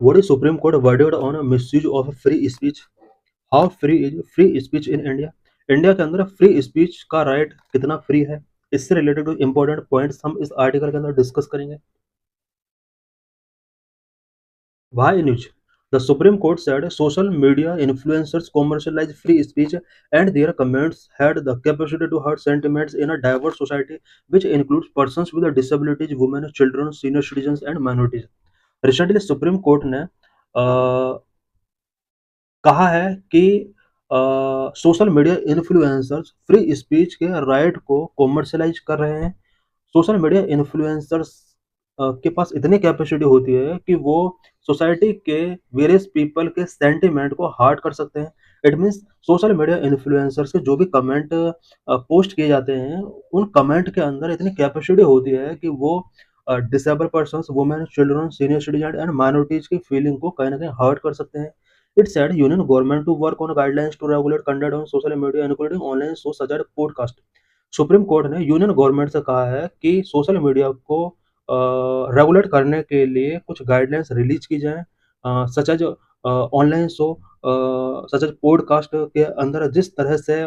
What is Supreme Court verdict on a misuse of free speech? How free is free speech in India? India के अंदर free speech का right कितना free है? इससे related important points हम इस article के अंदर डिस्कस करेंगे। Why news? The Supreme Court said social media influencers commercialize free speech and their comments had the capacity to hurt sentiments in a diverse society, which includes persons with disabilities, women, children, senior citizens, and minorities. Recently, Supreme Court ने कहा है कि social media influencers free speech के right को commercialise कर रहे हैं। Social media influencers के पास इतनी कैपेसिटी होती है कि वो सोसाइटी के वेरियस पीपल के सेंटिमेंट को हर्ट कर सकते हैं। It means social media influencers के जो भी कमेंट पोस्ट किए जाते हैं, उन कमेंट के अंदर इतनी कैपेसिटी होती है कि वो disable persons, women, children, senior citizen and minorities की फीलिंग को कहीं न कहीं हर्ट कर सकते हैं। It said union government to work on guidelines to regulate content on social media including online shows such as podcast. Supreme court ने union government से कहा है कि सोशल मीडिया को रेगुलेट करने के लिए कुछ गाइडलाइंस रिलीज की जाएं, such as online show, such as podcast के अंदर जिस तरह से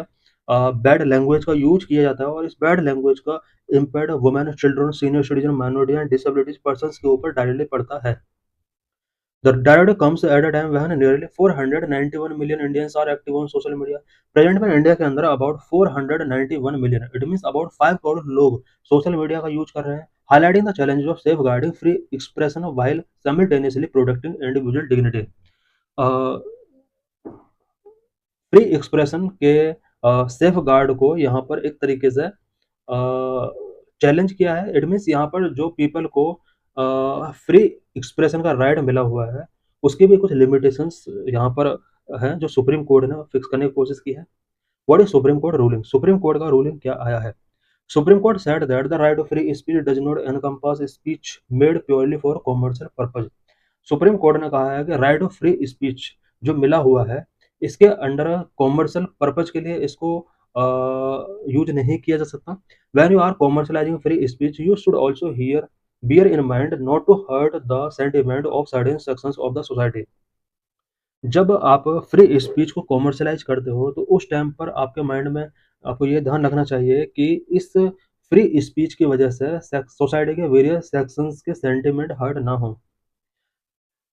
बैड लैंग्वेज का यूज किया जाता है और इस बैड लैंग्वेज का impact women, children, senior citizen, minority and disabilities person के ऊपर डायरेक्टली पड़ता है। The data comes at a time when nearly 491 million Indians are active on social media. Present में इंडिया के अंदर about 491 million, it means about 5 crore लोग social media का use कर रहे हैं, highlighting the challenge of safeguarding free expression while simultaneously protecting individual dignity. Free expression के safeguard को यहाँ पर एक तरीके से चैलेंज किया है। इट मीन्स यहाँ पर जो पीपल को फ्री एक्सप्रेशन का राइट मिला हुआ है, उसकी भी कुछ लिमिटेशंस यहाँ पर हैं जो सुप्रीम कोर्ट ने फिक्स करने की कोशिश की है। What is Supreme Court ruling? Supreme Court का रूलिंग क्या आया है? Supreme Court said that the right of free speech does not encompass speech made purely for commercial purpose. Supreme court ने कहा है कि राइट ऑफ फ्री स्पीच जो मिला हुआ है, इसके अंडर कॉमर्शियल पर्पज के लिए इसको यूज नहीं किया जा सकता। When you are commercialising free speech you should also here bear in mind not to hurt the sentiment of certain sections of the society। जब आप फ्री स्पीच को कॉमर्शलाइज करते हो तो उस टाइम पर आपके माइंड में आपको ये ध्यान रखना चाहिए कि इस फ्री स्पीच की वजह से सोसाइटी के वेरियस सेक्शंस के सेंटिमेंट हर्ट ना हो।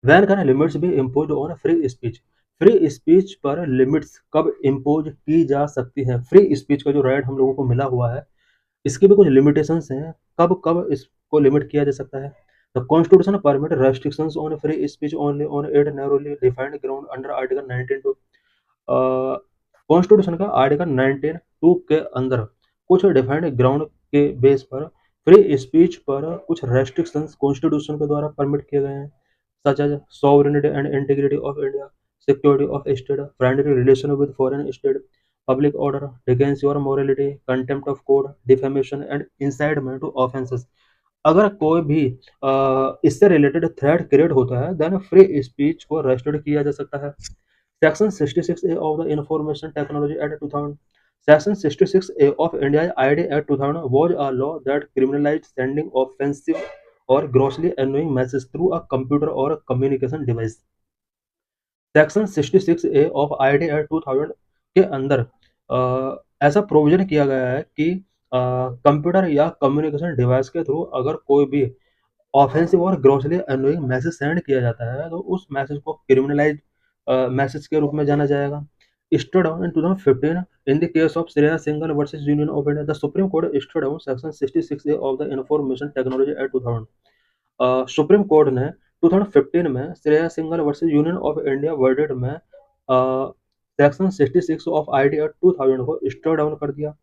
When can limits be impose on free speech? Free speech पर लिमिट्स कब इम्पोज की जा सकती हैं? फ्री स्पीच का जो राइट हम लोगों को मिला हुआ है, इसके भी कुछ लिमिटेशंस हैं, कब-कब इसको लिमिट किया जा सकता है। The constitution permit restrictions on free speech only on it narrowly defined ground under article 19 two constitution का आर्टिकल 19 टू के अंदर कुछ डिफाइंड ग्राउंड के बेस पर फ्री स्पीच पर कुछ रेस्ट्रिक्शंस कॉन्स्टिट्यूशन के द्वारा परमिट किए गए हैं, such as sovereignty and integrity of India, security of state, friendly relation with foreign state, public order, defiance your morality, contempt of court, defamation and incitement to offenses। अगर कोई भी इससे related threat create होता है then free speech को restrict किया जा सकता है। Section 66A of the Information Technology Act 2000। Section 66A of India IT Act 2000 was a law that criminalised sending offensive और grossly annoying message through a computer और communication device. Section 66A of IT Act 2000 के अंदर ऐसा provision किया गया है कि computer या कम्युनिकेशन डिवाइस के थ्रू अगर कोई भी ऑफेंसिव और ग्रॉसली एनोइंग मैसेज सेंड किया जाता है तो उस मैसेज को क्रिमिनलाइज मैसेज के रूप में जाना जाएगा। Stay down in 2015 in the case of Shreya Singhal versus Union of India, the Supreme Court struck down Section 66A of the Information Technology Act 2000। Supreme court ने 2015 में Shreya Singhal versus union of India verdict में section 66 of IT Act 2000 को strike down कर दिया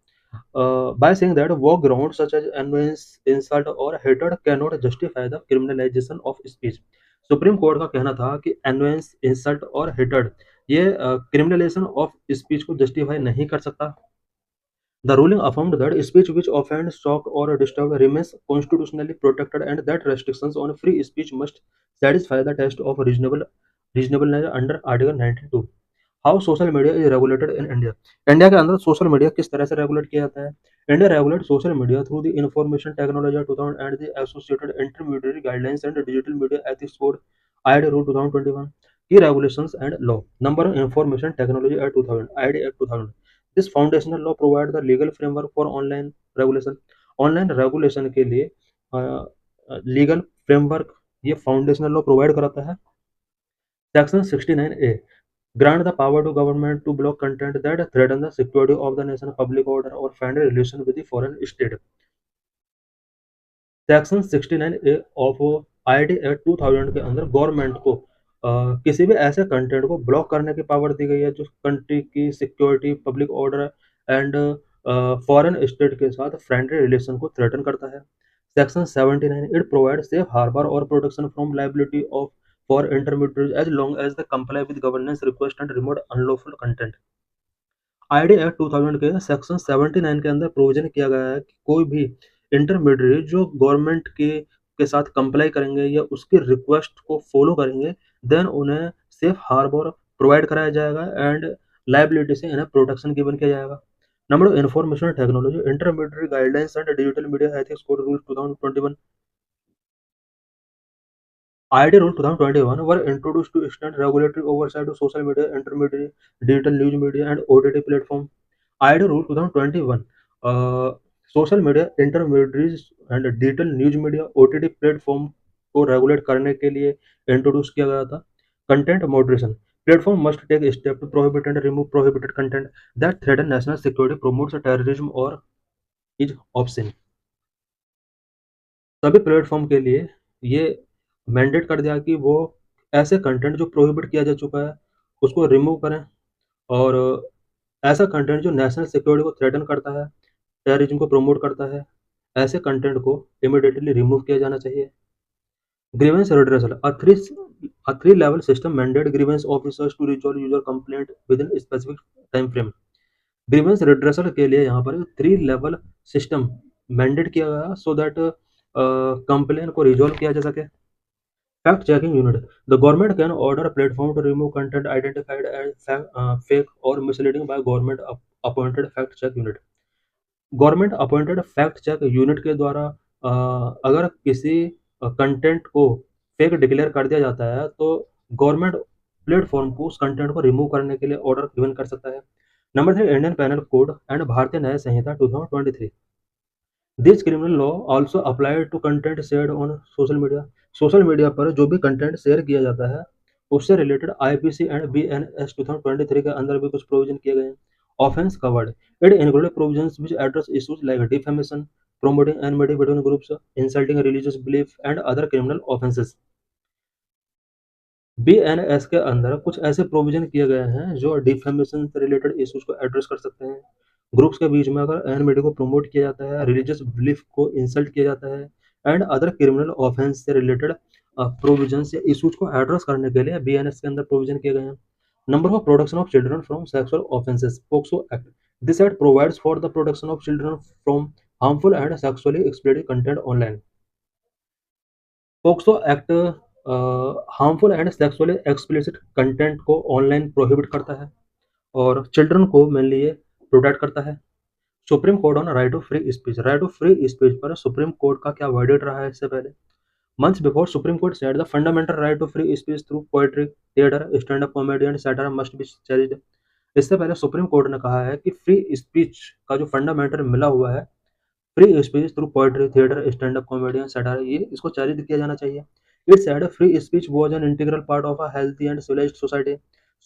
by saying that war grounds such as annoyance, insult और hatred cannot justify the criminalization of speech। Supreme Court का कहना था कि annoyance, insult और hatred ये criminalization of speech को justify नहीं कर सकता। The ruling affirmed that speech which offends, shock, or disturb remains constitutionally protected and that restrictions on free speech must satisfy the test of reasonableness under Article 92। How social media is regulated in India? India के अंदर social media किस तरह से regulate किया जाता है? India regulate social media through the Information technology 2000 and the associated intermediate guidelines and digital media ethics code ID Rule 2021. Key regulations and law. Number of Information Technology Act 2000, ID Act 2000. This foundational law provides the legal framework for online regulation. Online regulation के लिए legal framework ये foundational law provide कराता है। Section 69A grant the power to government to block content that threaten the security of the nation, public order or friendly relation with the foreign state. Section 69A of IT Act 2000 के अंदर government को किसी भी ऐसे content को block करने की power दी गई है जो कंट्री की security, public order and foreign state के साथ फ्रेंडली रिलेशन को थ्रेटन करता है। Section 79 it provide safe harbour और protection from liability of for intermediate as long as the comply with governance request and remote unlawful content. IT Act 2000 के section 79 के अंदर provision किया गया है कि कोई भी इंटरमीडिएट जो गवर्नमेंट के साथ कंप्लाई करेंगे या उसकी रिक्वेस्ट को फॉलो करेंगे, देन उन्हें सेफ हार्बर प्रोवाइड कराया जाएगा एंड लाइबिलिटी से इन्हें प्रोटेक्शन गिवन किया जाएगा। Number information technology intermediate guidelines and digital media ethics code rule 2021 ID Rule 2021 were introduced to extend regulatory oversight of social media, intermediary, digital news media, and OTT platform. ID Rule 2021 social media intermediaries and digital news media OTT platform को regulate करने के लिए introduce किया गया था। Content moderation platform must take step to prohibit and remove prohibited content that threaten national security, promotes terrorism और is obscene. सभी platform के लिए ये मैंडेट कर दिया कि वो ऐसे कंटेंट जो प्रोहिबिट किया जा चुका है उसको रिमूव करें, और ऐसा कंटेंट जो नेशनल सिक्योरिटी को थ्रेटन करता है, टेररिज्म को प्रमोट करता है, ऐसे कंटेंट को इमीडिएटली रिमूव किया जाना चाहिए। Grievance redressal a three level system mandate grievance officers to resolve user complaint within a specific time frame. Grievance redressal के लिए यहाँ पर 3 लेवल सिस्टम मैंडेट किया गया सो दैट कंप्लेन को रिजॉल्व किया जा सके। Fact checking unit. The government can order a platform to remove content identified as fake or misleading by government appointed fact check unit. Government appointed fact check unit के द्वारा अगर किसी content को fake declare कर दिया जाता है तो गवर्नमेंट प्लेटफॉर्म को उस कंटेंट को रिमूव करने के लिए ऑर्डर गिवन कर सकता है। Number 3 Indian penal code and Bharatiya Nyaya Sanhita 2023। This criminal law also applied to content shared on social media. Social media पर जो भी कंटेंट शेयर किया जाता है उससे रिलेटेड आईपीसी एंड बीएनएस 2023 के अंदर भी कुछ प्रोविजन किए गए हैं। Offence covered it included provisions which address issues like defamation, promoting enmity between groups, insulting religious belief and other criminal offenses. BNS के अंदर कुछ ऐसे प्रोविजन किए गए हैं जो डिफेमेशन से रिलेटेड इश्यूज को एड्रेस कर सकते हैं। ग्रुप्स के बीच में अगर एनमिटी को प्रमोट किया जाता है, रिलीजियस बिलीफ को इंसल्ट किया जाता है एंड अदर क्रिमिनल ऑफेंस से रिलेटेड प्रोविजन या इश्यूज को एड्रेस करने के लिए बीएनएस के अंदर प्रोविजन किए गए हैं। Number of protection of children from sexual offences POCSO act. This act provides for the protection of children from harmful and sexually explicit content online. POCSO act harmful and sexually explicit content को online prohibit करता है और children को mainly ये protect करता है। Supreme court on right of free speech. Right of free speech पर supreme Court का क्या वर्डिक्ट रहा है इससे पहले? Months before supreme Court said the fundamental right of free speech through poetry, theatre, stand up comedy and satire must be cherished. इससे पहले supreme court ने कहा है कि फ्री स्पीच का जो फंडामेंटल मिला हुआ है, free speech through poetry, theatre, stand up comedy and satire, ये इसको चेरिश किया जाना चाहिए। It said free speech was an integral part of a healthy and civilised society.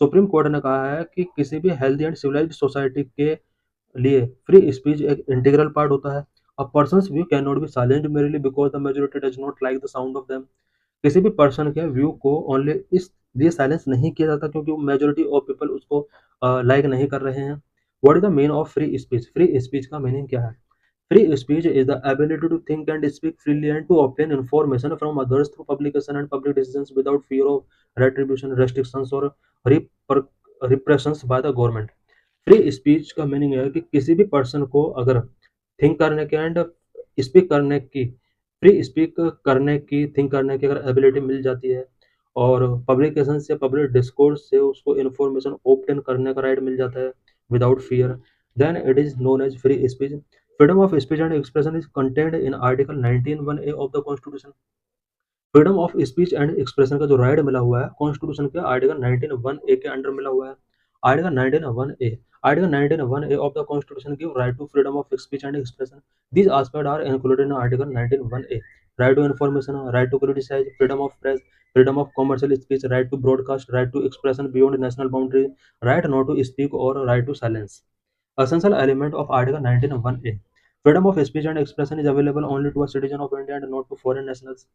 Supreme court ने कहा है कि किसी भी हेल्थी एंड सिविलाइज्ड सोसाइटी के लिए फ्री स्पीच एक इंटीग्रल पार्ट होता है। A person's view can not be silent merely because the majority does not like the sound of them. किसी भी पर्सन के व्यू को ओनली इस लिए साइलेंस नहीं किया जाता क्योंकि मेजॉरिटी ऑफ पीपल उसको लाइक नहीं कर रहे हैं। What is the mean of free speech? Free speech का मीनिंग क्या है? Free speech is the ability to think and speak freely and to obtain information from others through publication and public decisions without fear of retribution, restrictions or repressions by the government. Free speech का meaning है कि किसी भी person को अगर think करने के and speak करने की, फ्री स्पीक करने की, थिंक करने की अगर एबिलिटी मिल जाती है और पब्लिकेशन से, पब्लिक डिस्कोर्स से उसको इन्फॉर्मेशन ऑब्टेन करने का राइट मिल जाता है without fear, then it is known as free speech. Freedom of speech and expression is contained in Article 19(1)(a) of the Constitution. Freedom of speech and expression का जो right मिला हुआ है कॉन्स्टिट्यूशन के आर्टिकल 19(1)(a) के under मिला हुआ है। Article 19(1)(a) article 19(1)(a) of the constitution give right to freedom of speech and expression. These aspects are included in article 19(1)(a): right to information, right to criticize, freedom of press, freedom of commercial speech, right to broadcast, right to expression beyond national boundaries, right not to speak or right to silence. Essential element of article 19(1)(a): freedom of speech and expression is available only to a citizen of India and not to foreign nationals.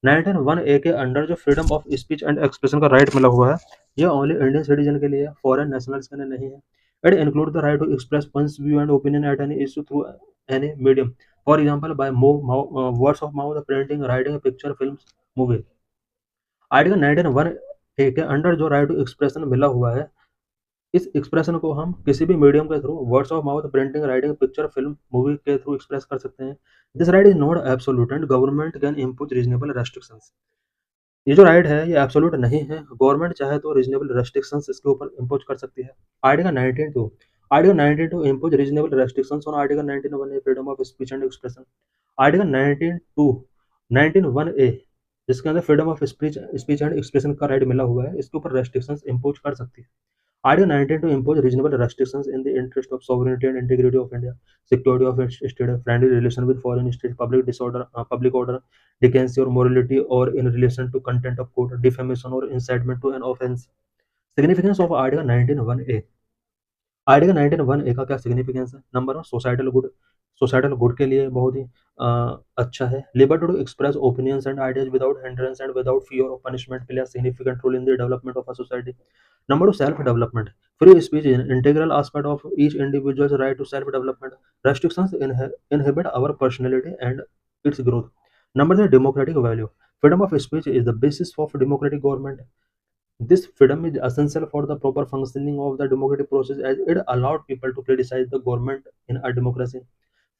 19(1)(a) के under जो freedom of speech and expression का right मिला हुआ है, यह only Indian citizen के लिए है, फॉरेन नेशनल्स के लिए नहीं है। It include the right to express one's view and opinion at any issue through any medium, for example by words of mouth, printing, writing, picture, films, movie. Article 19(1)(a) के under जो right to expression मिला हुआ है, इस expression को हम किसी भी मीडियम के through, words of mouth, printing, writing, picture, film, movie के थ्रू एक्सप्रेस कर सकते हैं। This right is not absolute and government can impose reasonable restrictions. ये जो राइट है ये एब्सोल्यूट नहीं है, गवर्नमेंट चाहे तो रीजनेबल रेस्ट्रिक्शंस इसके ऊपर इम्पोज कर सकती है। Article 19(2) article 19(2) impose reasonable restrictions on article 19(1)(a) freedom of speech and expression. Article 19(2) 19(1)(a) जिसके अंदर freedom of speech and expression का राइट मिला हुआ है, इसके ऊपर रेस्ट्रिक्शंस इम्पोज कर सकती है। Article 19 to impose reasonable restrictions in the interest of sovereignty and integrity of India, security of its state, friendly relation with foreign states, public order, decency or morality, or in relation to content of court, defamation or incitement to an offense. Significance of Article 19(1)(a): article 19(1)(a) का क्या significance है? Number one, societal good के लिए बहुत ही अच्छा है। Liberty to express opinions and ideas without hindrance and without fear of punishment play a significant role in the development of a society. Number two, self development. Free speech is integral aspect of each individuals right to self development. Restrictions inhibit our personality and its growth. Number three, democratic value. Freedom of speech is the basis of democratic government. This freedom is essential for the proper functioning of the democratic process as it allowed people to criticize the government in a democracy.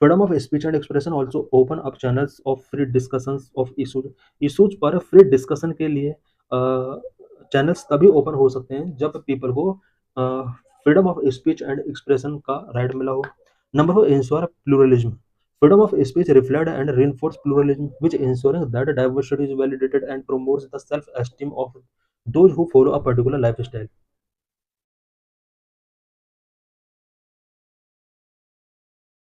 Freedom of speech and expression also open up channels of free discussions of issues. Issues पर free discussion के लिए channels तभी open हो सकते हैं जब people को freedom of speech and expression का राइट मिला हो। Number four, ensure pluralism. Freedom of speech reflect and reinforce pluralism, which ensuring that diversity is validated and promotes the self-esteem of those who follow a particular lifestyle.